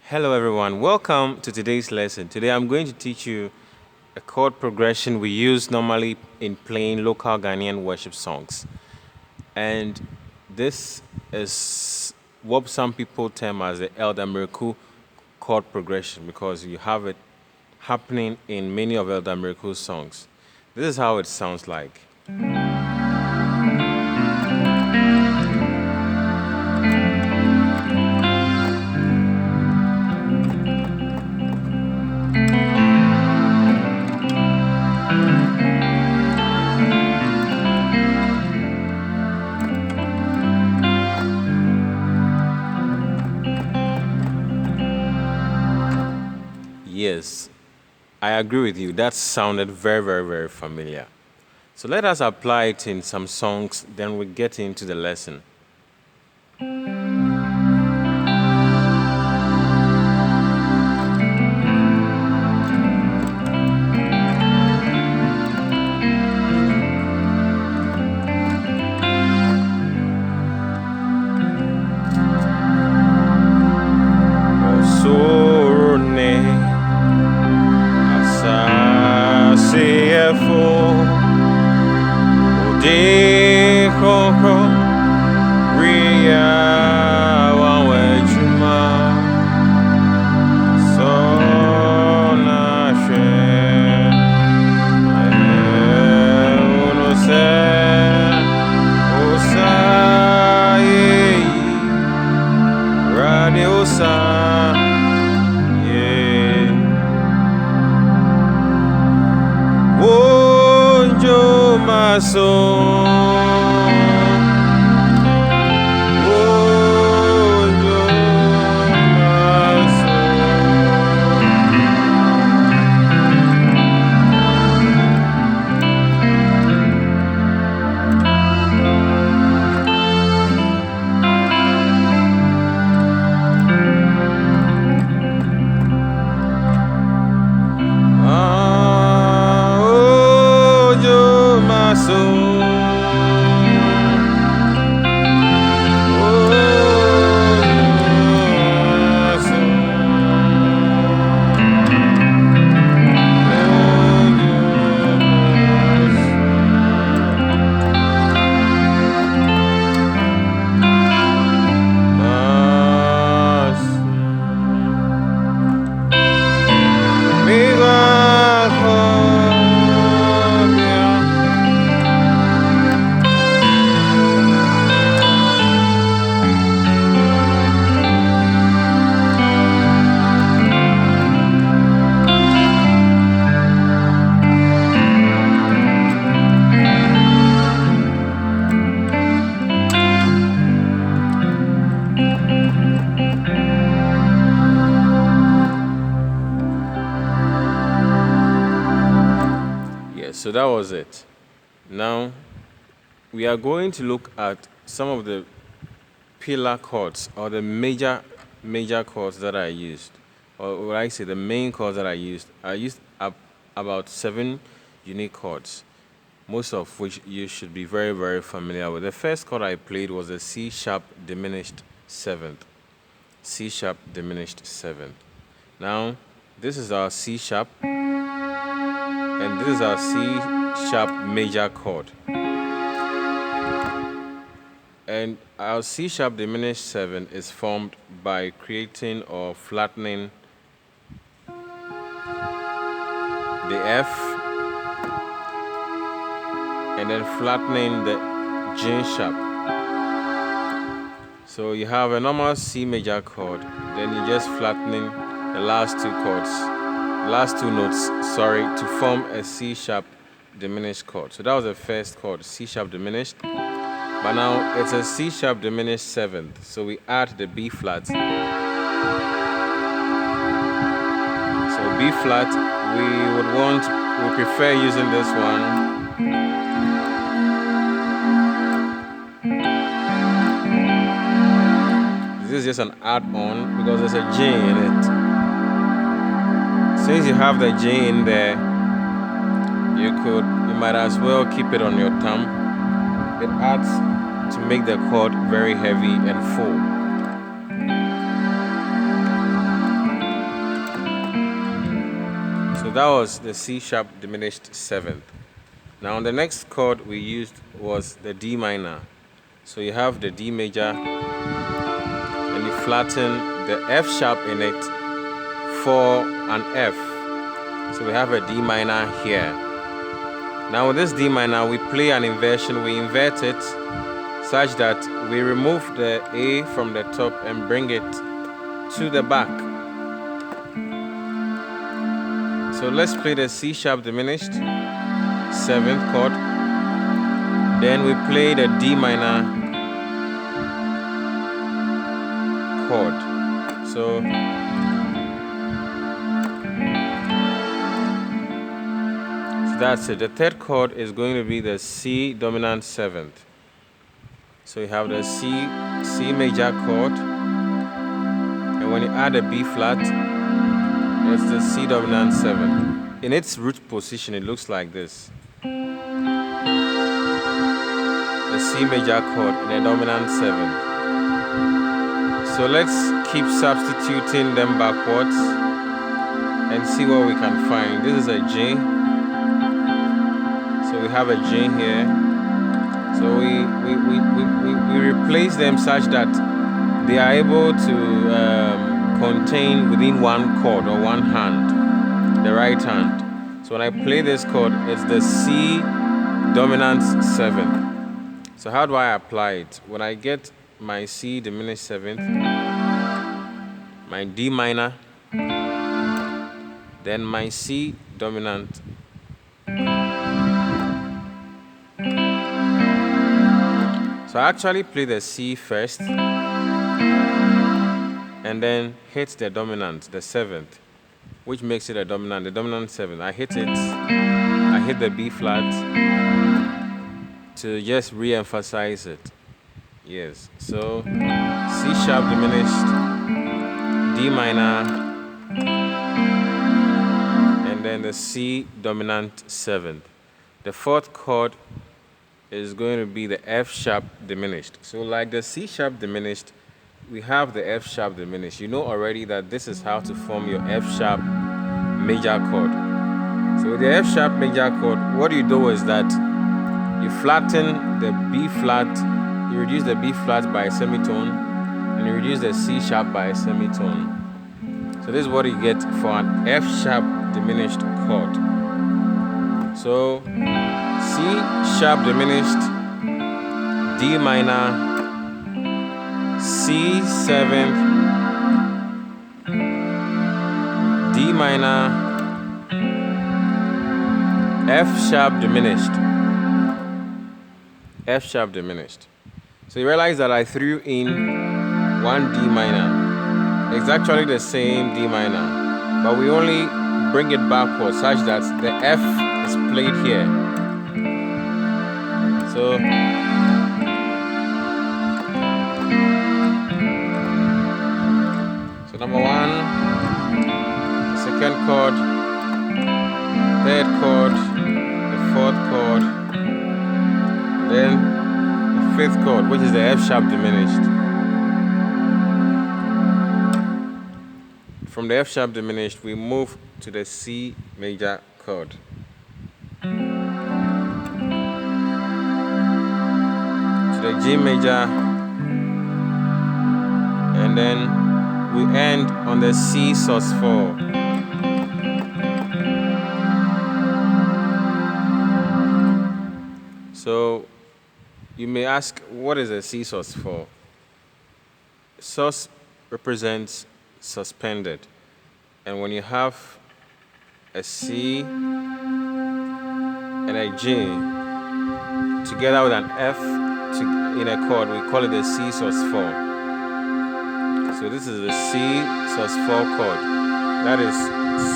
Hello everyone, welcome to today's lesson. Today I'm going to teach you a chord progression we use normally in playing local Ghanaian worship songs. And this is what some people term as the Elder Mireku chord progression because you have it happening in many of Elder Mireku's songs. This is how it sounds like. Yes, I agree with you. That sounded very familiar. So let us apply it in some songs, then we get into the lesson. Osorne asasefo ode koko ria wawejuma sona she uno se osaye radio sa Wonjo maso Wonjo maso So that was it. Now, we are going to look at some of the pillar chords or the major chords that I used. Or what I say, the main chords that I used. I used about 7 unique chords, most of which you should be very familiar with. The first chord I played was a C sharp diminished 7th. C sharp diminished 7th. Now, this is our C sharp. And this is our C sharp major chord. And our C sharp diminished 7 is formed by creating or flattening the F and then flattening the G sharp. So you have a normal C major chord, then you're just flattening the last two notes, to form a C sharp diminished chord. So that was the first chord, C sharp diminished. But now it's a C sharp diminished 7th. So we add the B flat. So B flat, we prefer using this one. This is just an add-on because there's a G in it. Since you have the G in there, you might as well keep it on your thumb. It adds to make the chord very heavy and full. that was the C sharp diminished 7th. Now the next chord we used was the D minor. So you have the D major and you flatten the F sharp in it for an F. So we have a D minor here. Now with this D minor, we play an inversion. We invert it such that we remove the A from the top and bring it to the back. So let's play the C sharp diminished 7th chord. Then we play the D minor chord. So that's it. The third chord is going to be the C dominant 7th. So you have the C major chord, and when you add a B flat, it's the C dominant 7. In its root position, it looks like this. The C major chord in a dominant 7. So let's keep substituting them backwards and see what we can find. This is a G. So we have a G here. So we replace them such that they are able to contain within one chord or one hand, the right hand. So when I play this chord, it's the C dominant 7. So how do I apply it? When I get my C diminished 7th, my D minor, then my C dominant. So I actually play the C first and then hit the dominant, the 7th, which makes it a dominant, the dominant 7th. I hit it, I hit the B flat to just re-emphasize it. Yes, so C sharp diminished, D minor, and then the C dominant 7th. The fourth chord is going to be the F sharp diminished. So like the C sharp diminished, we have the F sharp diminished. You know already that this is how to form your F sharp major chord. So with the F sharp major chord, what you do is that you flatten the B flat, you reduce the B flat by a semitone, and you reduce the C sharp by a semitone. So this is what you get for an F sharp diminished chord. So C sharp diminished, D minor, C 7th, D minor, F sharp diminished, F sharp diminished. So you realize that I threw in one D minor. It's actually the same D minor, but we only bring it backwards such that the F is played here. So number 1, the second chord, third chord, the fourth chord, then the fifth chord, which is the F sharp diminished. From the F sharp diminished, we move to the C major chord. The G major, and then we end on the C sus4. So you may ask, what is a C sus4? Sus represents suspended, and when you have a C and a G together with an F in a chord, we call it the C sus4. So this is the C sus4 chord. That is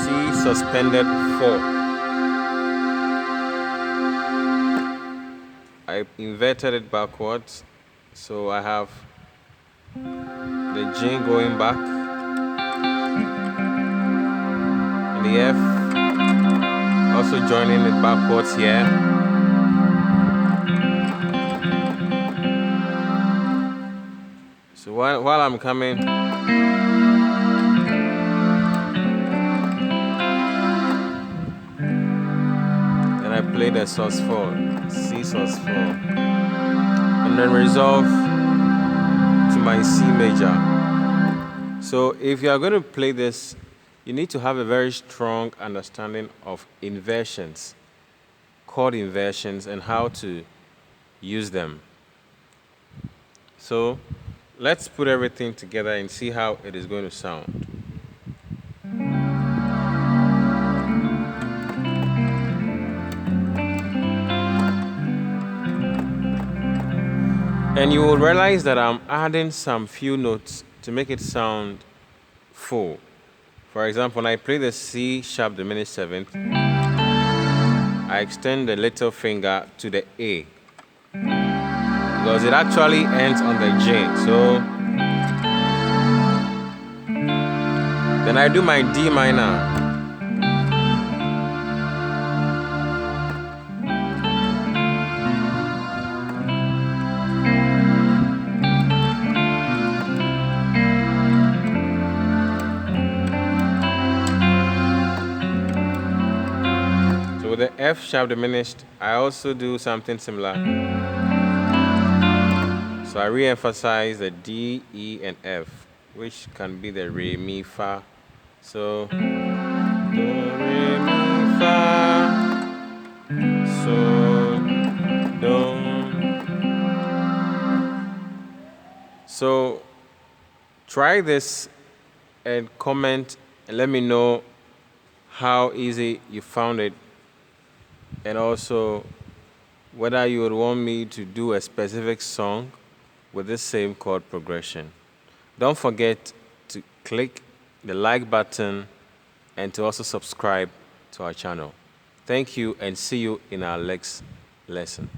C suspended 4. I inverted it backwards, so I have the G going back and the F also joining it backwards here. So while I'm coming, play the sus4, C sus4, and then resolve to my C major. So if you are going to play this, you need to have a very strong understanding of inversions, chord inversions, and how to use them. So let's put everything together and see how it is going to sound. And you will realize that I'm adding some few notes to make it sound full. For example, when I play the C sharp diminished seventh, I extend the little finger to the A because it actually ends on the J. So then I do my D minor. So with the F sharp diminished, I also do something similar. So I re-emphasize the D, E, and F, which can be the Re, Mi, Fa. So Do, Re, Mi, Fa, So, Do. So try this and comment and let me know how easy you found it, and also whether you would want me to do a specific song with this same chord progression. Don't forget to click the like button and to also subscribe to our channel. Thank you and see you in our next lesson.